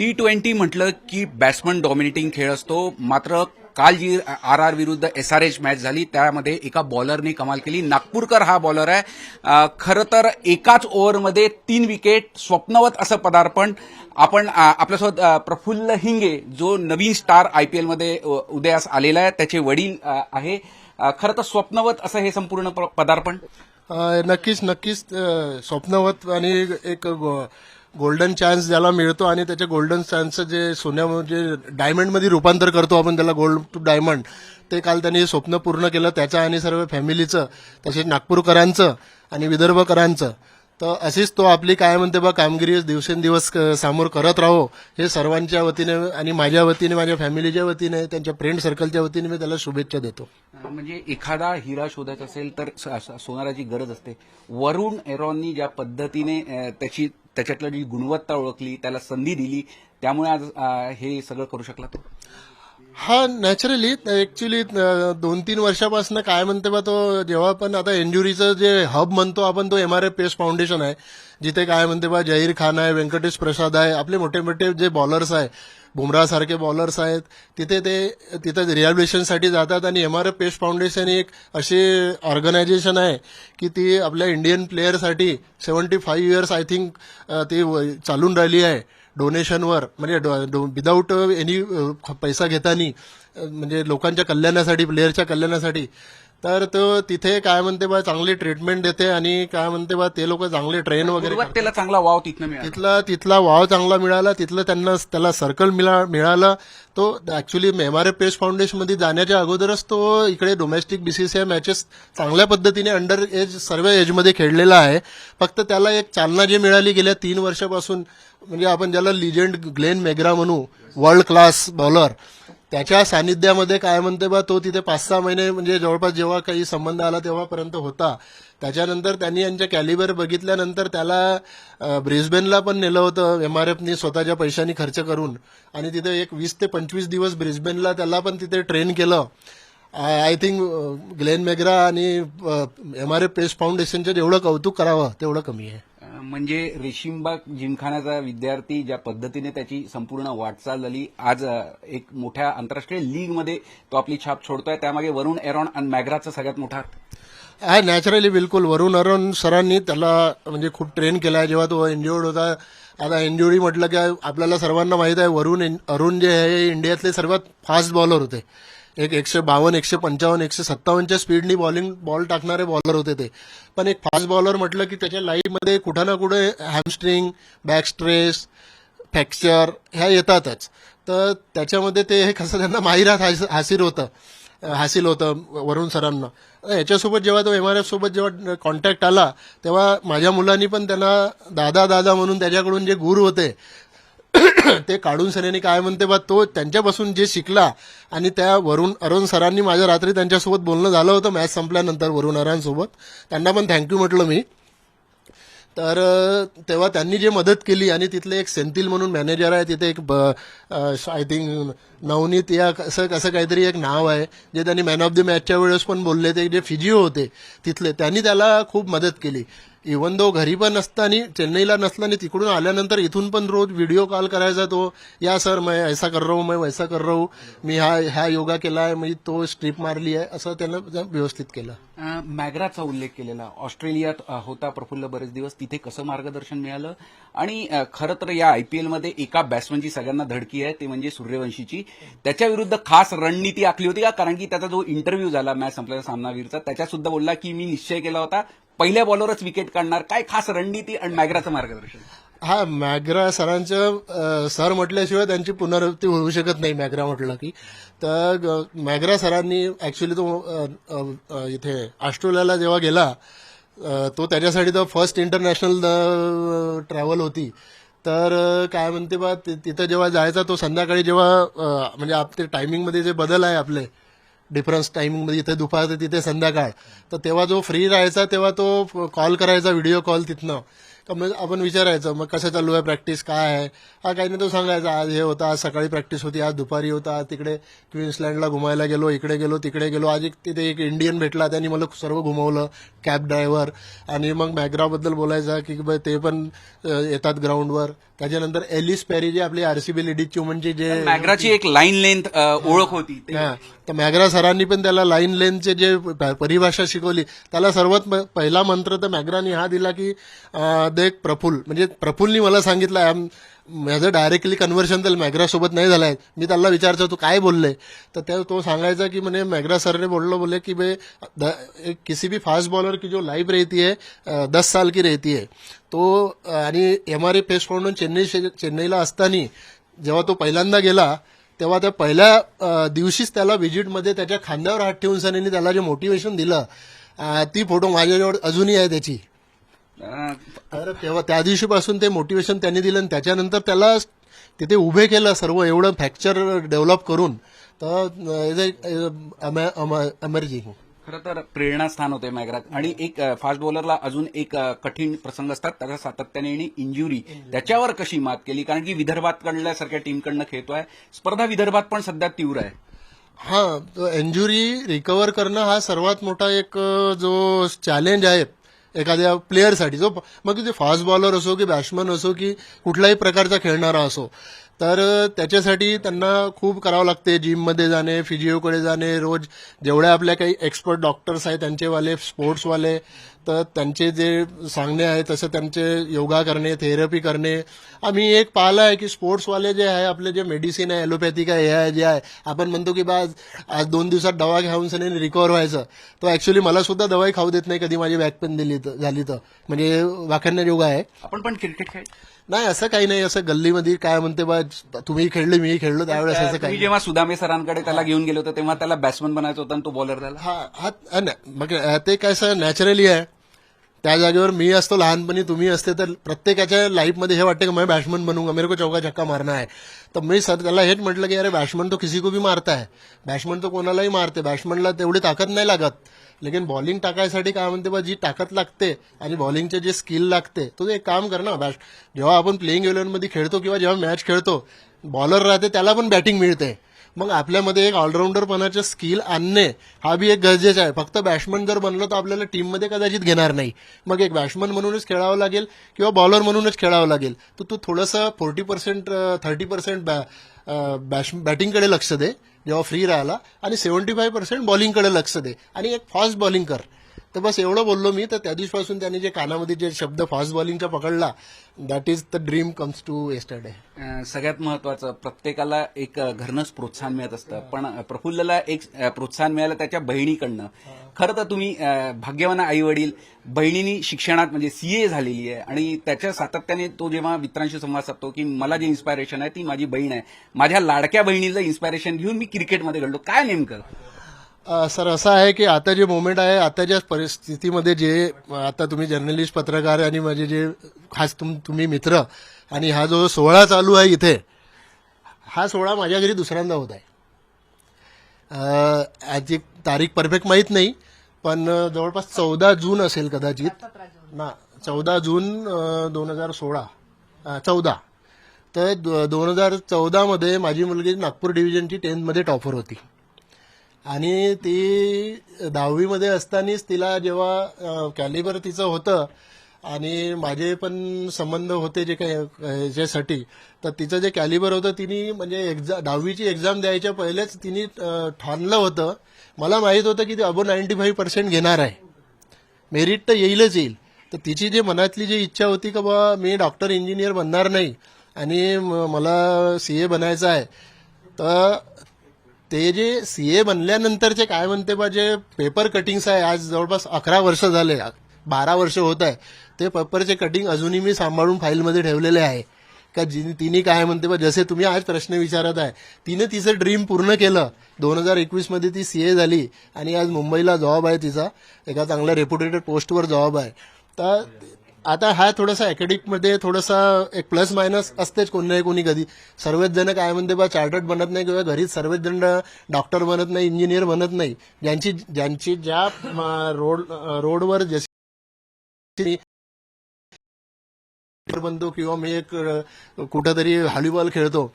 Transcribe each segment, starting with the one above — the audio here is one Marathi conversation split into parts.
T20 म्हटलं की बॅट्समन डॉमिनेटिंग खेळ असतो. मात्र काल जी आर विरुद्ध SRH मॅच झाली त्यामध्ये एका बॉलरने कमाल केली. नागपूरकर हा बॉलर आहे. खरं तर एकाच ओव्हरमध्ये 3 विकेट, स्वप्नवत असं पदार्पण. आपण आपल्यासोबत प्रफुल्ल हिंगे जो नवीन स्टार IPL मध्ये उदयास आलेला आहे, त्याचे वडील आहे. खरं तर स्वप्नवत असं हे संपूर्ण पदार्पण. नक्कीच नक्कीच स्वप्नवत आणि एक गोल्डन चान्स ज्याला मिळतो आणि त्याच्या गोल्डन चान्सचं जे सोन्यामध्ये डायमंडमध्ये रूपांतर करतो आपण त्याला, गोल्ड टू डायमंड, ते काल त्यांनी स्वप्न पूर्ण केलं त्याचं आणि सर्व फॅमिलीचं, तसेच नागपूरकरांचं आणि विदर्भकरांचं. तर अशीच तो आपली काय म्हणते बा कामगिरी दिवसेंदिवस समोर करत राहो, हे सर्वांच्या वतीने आणि माझ्या वतीने, माझ्या फॅमिलीच्या वतीने, त्यांच्या फ्रेंड सर्कलच्या वतीने मी त्याला शुभेच्छा देतो. म्हणजे एखादा हिरा शोधायचा असेल तर सोनाराची गरज असते. वरुण एरॉननी ज्या पद्धतीने त्याच्यातली जी गुणवत्ता ओळखली, त्याला संधी दिली, त्यामुळे आज हे सगळं करू शकला तो. हा, नॅचरली ऍक्च्युली 2-3 वर्षापासून काय म्हणते बा तो, जेव्हा पण आता इंजुरीचं जे हब म्हणतो आपण तो MRF पेस फाउंडेशन आहे, जिथे काय म्हणते बा जहीर खान आहे, व्यंकटेश प्रसाद आहे, आपले मोठे मोठे जे बॉलर्स आहे, बुमरासारखे बॉलर्स आहेत, तिथे रिहॅबिलिटेशनसाठी जातात. आणि MRF पेस फाउंडेशन एक अशी ऑर्गनायझेशन आहे की ती आपल्या इंडियन प्लेअरसाठी 75 इयर्स आय थिंक ती चालून राहिली आहे डोनेशनवर, म्हणजे विदाऊट एनी पैसा घेतानी, म्हणजे लोकांच्या कल्याणासाठी, प्लेअरच्या कल्याणासाठी. तर तो तिथे काय म्हणते बा चांगली ट्रीटमेंट देते आणि काय म्हणते बा ते लोक चांगले ट्रेन वगैरे त्याला चांगला वाव तिथनं मिळाला. तिथला वाव चांगला मिळाला, तिथलं त्याला सर्कल मिळालं. तो ऍक्च्युली MRF पेस फाउंडेशनमध्ये जाण्याच्या अगोदरच तो इकडे डोमेस्टिक BCCI मॅचेस चांगल्या पद्धतीने अंडर एज सर्व एजमध्ये खेळलेला आहे. फक्त त्याला एक चालना जी मिळाली गेल्या 3 वर्षापासून, म्हणजे आपण ज्याला लिजेंड ग्लेन मेग्रा म्हणू, वर्ल्ड क्लास बॉलर, त्याच्या सानिध्यामध्ये काय म्हणते बा तो तिथे 5-6 महिने, म्हणजे जवळपास जेव्हा काही संबंध आला तेव्हापर्यंत होता. त्याच्यानंतर त्यांनी यांच्या कॅलिबर बघितल्यानंतर त्याला ब्रिस्बेनला पण नेलं होतं MRFनी स्वतःच्या पैशांनी खर्च करून, आणि तिथे एक 20 ते 25 दिवस ब्रिस्बेनला त्याला पण तिथे ट्रेन केलं. आय थिंक ग्लेन मेग्रा आणि MRF पेस फाउंडेशनचं जेवढं कौतुक करावं तेवढं कमी आहे. म्हणजे रेशीमबाग जिमखान्याचा विद्यार्थी ज्या पद्धतीने त्याची संपूर्ण वाटचाल झाली, आज एक मोठ्या आंतरराष्ट्रीय लीगमध्ये तो आपली छाप छोडतोय. त्यामागे वरुण एरॉन आणि मॅग्राचा सगळ्यात मोठा आहे. नॅचरली बिलकुल वरुण एरॉन सरांनी त्याला म्हणजे खूप ट्रेन केला आहे जेव्हा तो इंज्युर्ड होता. आता इंज्युरी म्हटलं की आपल्याला सर्वांना माहित आहे, वरुण अरुण जे आहे इंडियातले सर्वात फास्ट बॉलर होते. एक 152, 155, 157च्या स्पीडनी बॉल टाकणारे बॉलर होते ते. पण एक फास्ट बॉलर म्हटलं की त्याच्या लाईफमध्ये कुठं ना कुठे हॅमस्ट्रिंग, बॅक स्ट्रेस, फ्रॅक्चर ह्या येतातच. तर त्याच्यामध्ये ते हे कसं त्यांना माहिरात हासिल होतं वरुण सरांना. याच्यासोबत जेव्हा तो MRF सोबत जेव्हा कॉन्टॅक्ट आला तेव्हा माझ्या मुलांनी पण त्यांना दादा म्हणून त्याच्याकडून जे गुर होते ते काढून सरांनी काय म्हणते बा तो त्यांच्यापासून जे शिकला. आणि त्या वरुण अरुण सरांनी माझ्या रात्री त्यांच्यासोबत बोलणं झालं होतं मॅच संपल्यानंतर वरुण अरांसोबत. त्यांना पण थँक्यू म्हटलं मी. तर तेव्हा त्यांनी जे मदत केली, आणि तिथले एक सेंथिल म्हणून मॅनेजर आहे तिथे, एक आय थिंक नवनीत या असं काहीतरी एक नाव आहे, जे त्यांनी मॅन ऑफ द मॅचच्या वेळेस पण बोलले. ते जे फिजिओ होते तिथले, त्यांनी त्याला खूप मदत केली. इव्हन दो घरी पण नसताना, चेन्नईला नसताना, तिकडून आल्यानंतर इथून पण रोज व्हिडिओ कॉल करायचा तो, या सर मैं ऐसा कर रहा हूं, मैं वैसा कर रहा हूं, मी हा योगा केला आहे, मी तो स्ट्रीप मारली आहे, असं त्यानं व्यवस्थित केलं. मॅग्राचा उल्लेख केलेला, ऑस्ट्रेलियात होता प्रफुल्ल बरेच दिवस, तिथे कसं मार्गदर्शन मिळालं. आणि खरं तर या IPL मध्ये एका बॅट्समनची सगळ्यांना धडकी आहे, ते म्हणजे सूर्यवंशीची. त्याच्या विरुद्ध खास रणनीती आखली होती का? कारण की त्याचा जो इंटरव्ह्यू झाला मॅच संपल्याचा सामनावीरचा, त्याच्यात सुद्धा बोलला की मी निश्चय केला होता पहिल्या बॉलरच विकेट काढणार. काय खास रणनीती आणि मॅग्राचं मार्गदर्शन? हा, मॅग्रा सरांचं सर म्हटल्याशिवाय त्यांची पुनरावृत्ती होऊ शकत नाही मॅग्रा म्हटलं की. तर मॅग्रा सरांनी ऍक्च्युली तो इथे ऑस्ट्रेलियाला जेव्हा गेला, तो त्याच्यासाठी तर फर्स्ट इंटरनॅशनल ट्रॅव्हल होती. तर काय म्हणते बा तिथं जेव्हा जायचा तो संध्याकाळी, जेव्हा म्हणजे आपले टायमिंगमध्ये जे बदल आहे आपले डिफरन्स टायमिंगमध्ये, इथे दुपार तिथे संध्याकाळ, तर तेव्हा जो फ्री राहायचा तेव्हा तो कॉल करायचा, व्हिडिओ कॉल तिथनं, का मग आपण विचारायचं मग कसं चालू आहे प्रॅक्टिस काय आहे, हा काही नाही तो सांगायचा आज हे होतं, आज सकाळी प्रॅक्टिस होती, आज दुपारी होता, आज तिकडे क्वीन्सलँडला घुमायला गेलो, इकडे गेलो तिकडे गेलो, आज तिथे एक इंडियन भेटला त्याने मला सर्व घुमवलं कॅब ड्रायव्हर. आणि मग मॅग्राबद्दल बोलायचा की ते पण येतात ग्राउंडवर. त्याच्यानंतर एलिस पेरी जे आपली आरसीबी लेडीज वुमनची जे मॅग्राची एक लाईन लेंथ ओळख होती हा, तर मॅग्रा सरांनी पण त्याला लाईन लेनचे जे परिभाषा शिकवली, त्याला सर्वात पहिला मंत्र तर मॅग्रानी हा दिला की देख प्रफुल्ल, म्हणजे प्रफुल्लनी मला सांगितलं, माझं डायरेक्टली कन्व्हर्शन तर मॅग्रासोबत नाही झालंय. मी त्याला विचारतो तू काय बोलले, तर तो सांगायचा की म्हणे मॅग्रा सरने बोले की किसी भी फास्ट बॉलर की जो लाइफ रहती है 10 साल की रहती है. तो आणि एमआरए फेस म्हणून चेन्नईला असताना जेव्हा तो पहिल्यांदा गेला तेव्हा त्या पहिल्या दिवशीच त्याला व्हिजिटमध्ये त्याच्या खांद्यावर हात ठेवून सनीने त्याला जे मोटिवेशन दिलं, ती फोटो माझ्याजवळ अजूनही आहे त्याची. तर तेव्हा त्या दिवशीपासून ते मोटिवेशन त्यांनी दिलं आणि त्याच्यानंतर त्याला तिथे उभे केलं सर्व एवढं फ्रॅक्चर डेव्हलप करून. तर अमर्जिंग खरं तर प्रेरणास्थान होते मॅग्रा. आणि एक फास्ट बॉलरला अजून एक कठीण प्रसंग असतात, त्याचा सातत्याने येणे इंजुरी, त्याच्यावर कशी मात केली, कारण की विदर्भातकडल्यासारख्या टीमकडनं खेळतोय, स्पर्धा विदर्भात पण सध्या तीव्र आहे. हा, इंजुरी रिकव्हर करणं हा सर्वात मोठा एक जो चॅलेंज आहे एखाद्या प्लेअरसाठी, जो मग ते फास्ट बॉलर असो की बॅट्समन असो की कुठल्याही प्रकारचा खेळणारा असो, तर त्याच्यासाठी त्यांना खूप करावं लागते. जिममध्ये जाणे, फिजिओकडे जाणे, रोज जेवढ्या आपल्या काही एक्सपर्ट डॉक्टर्स आहेत त्यांचेवाले, स्पोर्ट्सवाले, तर त्यांचे जे सांगणे आहे तसं त्यांचे योगा करणे, थेरपी करणे. आम्ही एक पाहिलं आहे की स्पोर्ट्सवाले जे आहे आपले जे मेडिसिन आहे, ॲलोपॅथिक आहे, हे आहे जे आहे, आपण म्हणतो की आज 2 दिवसात दवा घेऊन सनी रिकवर व्हायचं, तो ऍक्च्युली मला सुद्धा दवाई खाऊ देत नाही कधी माझी बॅक पेन झाली तर, म्हणजे वाखाणण्या योगा आहे. आपण पण क्रिकेट खेळ नाही असं काही नाही, असं गल्लीमध्ये काय म्हणते बा तुम्ही खेळले मी खेळलो त्यावेळेस असं तुम्ही काही. जेव्हा सुदामे सरांकडे त्याला घेऊन गेले होते तेव्हा त्याला बॅट्समन बनायचं होतं आणि तो बॉलर झाला. हा मग ते काय असं नॅचरली आहे. त्या जागेवर मी असतो लहानपणी, तुम्ही असते तर प्रत्येकाच्या लाईफमध्ये हे वाटतं की मैं बॅट्समन बनूंगा, मेरे को चौका छक्का मारना है. तर मी सर त्याला हेच म्हटलं की अरे बॅट्समन तो किसी को भी मारता है, बॅट्समन तो कोणालाही मारते, बॅट्समनला तेवढी ताकद नाही लागत, लेकिन बॉलिंग टाकायसाठी काय म्हणते बा जी ताकद लागते आणि बॉलिंगचे जे स्किल लागते, तो एक काम कर ना. जेव्हा आपण प्लेइंग इलेव्हनमध्ये खेळतो किंवा जेव्हा मॅच खेळतो, बॉलर राहते त्याला पण बॅटिंग मिळते. मग आपल्यामध्ये एक ऑलराऊंडरपणाचं स्किल आणणे हा बी एक गरजेचा आहे. फक्त बॅट्समन जर बनलं तर आपल्याला टीममध्ये कदाचित घेणार नाही. मग एक बॅट्समन म्हणूनच खेळावं लागेल किंवा बॉलर म्हणूनच खेळावं लागेल. तर तू थोडंसं 40% 30% बॅटिंगकडे लक्ष दे जेव्हा फ्री राहिला, आणि 75% बॉलिंगकडे लक्ष दे आणि एक फास्ट बॉलिंग कर. तर बस एवढं बोललो मी. तर त्या दिवसापासून त्यांनी जे कानामध्ये जे शब्द फास्ट बॉलिंगचा पकडला, that is the dream comes to yesterday. सगळ्यात महत्वाचं, प्रत्येकाला एक घरनंच प्रोत्साहन मिळत असतं, पण प्रफुल्लला एक प्रोत्साहन मिळालं त्याच्या बहिणीकडनं. खरं तर तुम्ही भाग्यवान आई वडील, बहिणीनी शिक्षणात म्हणजे सीए झालेली आहे आणि त्याच्या सातत्याने तो जेव्हा मित्रांशी संवाद साधतो की मला जे इन्स्पायरेशन आहे ती माझी बहीण आहे, माझ्या लाडक्या बहिणीचं इन्स्पायरेशन घेऊन मी क्रिकेटमध्ये घडलो, काय नेमकं? सर असं आहे की आता जे मोमेंट आहे, आताच्या परिस्थितीमध्ये जे आता तुम्ही जर्नलिस्ट, पत्रकार आणि माझे जे खास तुम्ही मित्र, आणि हा जो सोहळा चालू आहे इथे, हा सोहळा माझ्या घरी दुसऱ्यांदा होत आहे. याची तारीख परफेक्ट माहीत नाही, पण जवळपास 14 जून असेल कदाचित ना, 14 जून 2016 14. तर 2014 माझी मुलगी नागपूर डिव्हिजनची 10th टॉपर होती, आणि ती 10वी असतानाच तिला जेव्हा कॅलिबर तिचं होतं आणि माझे पण संबंध होते जे काही ह्याच्यासाठी, तर तिचं जे कॅलिबर होतं तिने म्हणजे 10वीची एक्झाम द्यायच्या पहिलेच तिने ठाणलं होतं. मला माहीत होतं की ती अबो 95% घेणार आहे, मेरिट तर येईलच येईल. तर तिची जे मनातली जी इच्छा होती की बा मी डॉक्टर इंजिनियर बनणार नाही आणि मला सीए बनायचं आहे, तर ते जे सीए बनल्यानंतरचे काय म्हणते बा जे पेपर कटिंग्स आहे, आज जवळपास 11 वर्ष झाले, 12 वर्ष होत आहे, ते पेपरचे कटिंग अजूनही मी सांभाळून फाईलमध्ये ठेवलेले आहे. का तिने काय म्हणते बा, जसे तुम्ही आज प्रश्न विचारत आहे, तिने तिचं ड्रीम पूर्ण केलं. 2021 ती सीए झाली आणि आज मुंबईला जॉब आहे तिचा, एका चांगल्या रेप्युटेड पोस्टवर जॉब आहे. तर आता हा थोडासा अकॅडमिकमध्ये थोडासा एक प्लस मायनस असतेच, कोणी नाही कोणी कधी. सर्वच जण काय म्हणते बा चार्टर्ड बनत नाही किंवा घरीच सर्वच जण डॉक्टर बनत नाही, इंजिनियर बनत नाही. ज्यांची ज्या रोडवर जशी बनतो किंवा मी एक कुठेतरी व्हॉलीबॉल खेळतो,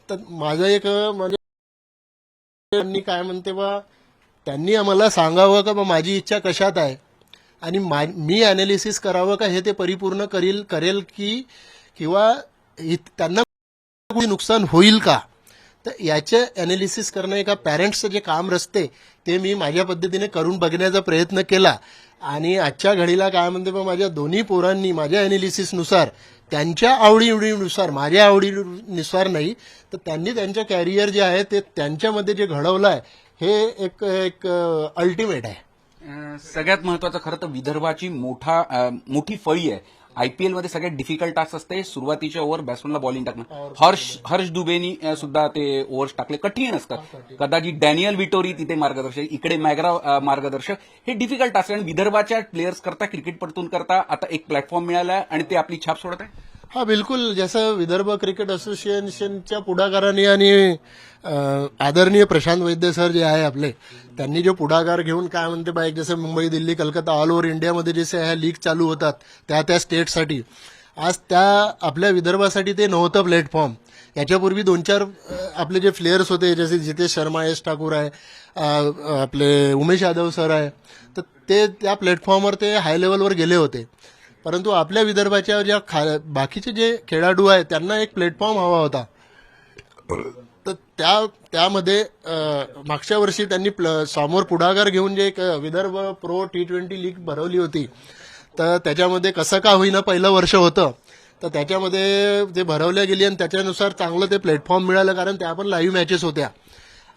तर माझं एक म्हणजे त्यांनी काय म्हणते बा, त्यांनी आम्हाला सांगावं का बा माझी इच्छा कशात आहे आणि मी अनालिसिस करावं का हे ते परिपूर्ण करेल की किंवा त्यांना काही नुकसान होईल का, तर याचे अनालिसिस करणं एका पॅरेंट्सचं जे काम असते ते मी माझ्या पद्धतीने करून बघण्याचा प्रयत्न केला. आणि आजच्या घडीला काय म्हणते बा, माझ्या दोन्ही पोरांनी माझ्या अनालिसिसनुसार त्यांच्या आवडीनुसार, माझ्या आवडीनुसार नाही, तर त्यांनी त्यांचं कॅरियर जे आहे ते त्यांच्यामध्ये जे घडवलं आहे हे एक एक अल्टिमेट आहे. सगळ्यात महत्वाचं खरं तर विदर्भाची मोठी फळी आहे. आयपीएल मध्ये सगळ्यात डिफिकल्ट टास्क असते सुरुवातीच्या ओव्हर बॅट्समनला बॉलिंग टाकणं. हर्ष दुबेनी सुद्धा ते ओव्हर्स टाकले, कठीण असतात. कदाचित डॅनियल विटोरी तिथे मार्गदर्शक, इकडे मॅग्रा मार्गदर्शक, हे डिफिकल्ट टास्क आहे. आणि विदर्भाच्या प्लेयर्स करता, क्रिकेटपटून करता आता एक प्लॅटफॉर्म मिळाला आहे आणि ते आपली छाप सोडत आहे. हा बिलकुल, जसं विदर्भ क्रिकेट असोसिएशनच्या पुढाकाराने आणि आदरणीय प्रशांत वैद्य सर जे आहे आपले, त्यांनी जो पुढाकार घेऊन काय म्हणते बा, एक जसं मुंबई, दिल्ली, कलकत्ता, ऑल ओव्हर इंडियामध्ये जसे ह्या लीग चालू होतात त्या स्टेटसाठी, आज त्या आपल्या विदर्भासाठी ते नव्हतं प्लॅटफॉर्म. याच्यापूर्वी 2-4 आपले जे प्लेयर्स होते, जसे जितेश शर्मा, एस ठाकूर आहे, आपले उमेश यादव सर आहे, तर ते त्या प्लॅटफॉर्मवर ते हाय लेवलवर गेले होते. परंतु आपल्या विदर्भाच्या ज्या बाकीचे जे खेळाडू आहेत त्यांना एक प्लॅटफॉर्म हवा होता. तर त्यामध्ये मागच्या वर्षी त्यांनी समोर पुढाकार घेऊन जे एक विदर्भ प्रो T20 लीग भरवली होती, तर त्याच्यामध्ये कसं का होईना पहिलं वर्ष होतं, तर त्याच्यामध्ये ते भरवल्या गेली आणि त्याच्यानुसार चांगलं ते प्लॅटफॉर्म मिळालं, कारण त्या पण लाईव्ह मॅचेस होत्या.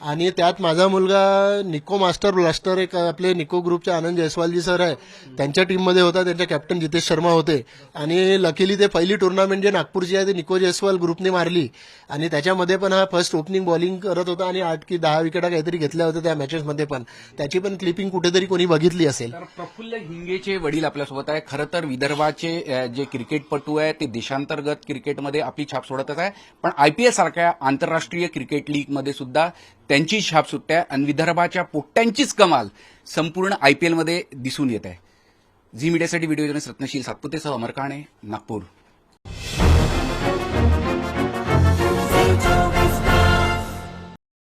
आणि त्यात माझा मुलगा निको मास्टर ब्लास्टर, एक आपले निको ग्रुपचे आनंद जयस्वालजी सर आहे, त्यांच्या टीममध्ये होता. त्यांचे कॅप्टन जितेश शर्मा होते. आणि लकीली ते पहिली टुर्नामेंट जे नागपूरची आहे ते निको जयस्वाल ग्रुपने मारली आणि त्याच्यामध्ये पण हा फर्स्ट ओपनिंग बॉलिंग करत होता आणि 8 की 10 विकेटा काहीतरी घेतल्या होत्या त्या मॅचेसमध्ये पण. त्याची पण क्लिपिंग कुठेतरी कोणी बघितली असेल. तर प्रफुल्ल हिंगेचे वडील आपल्यासोबत आहे. खरं तर विदर्भाचे जे क्रिकेटपटू आहे ते देशांतर्गत क्रिकेटमध्ये आपली छाप सोडतच आहे, पण आयपीएल सारख्या आंतरराष्ट्रीय क्रिकेट लीगमध्ये सुद्धा त्यांची छाप सुटते आणि विदर्भाच्या पोट्ट्यांचीच कमाल संपूर्ण आयपीएलमध्ये दिसून येत आहे. झी मीडियासाठी व्हिडिओ जर्नलिस्ट रत्नशील सातपुतेसह अमर काणे, नागपूर.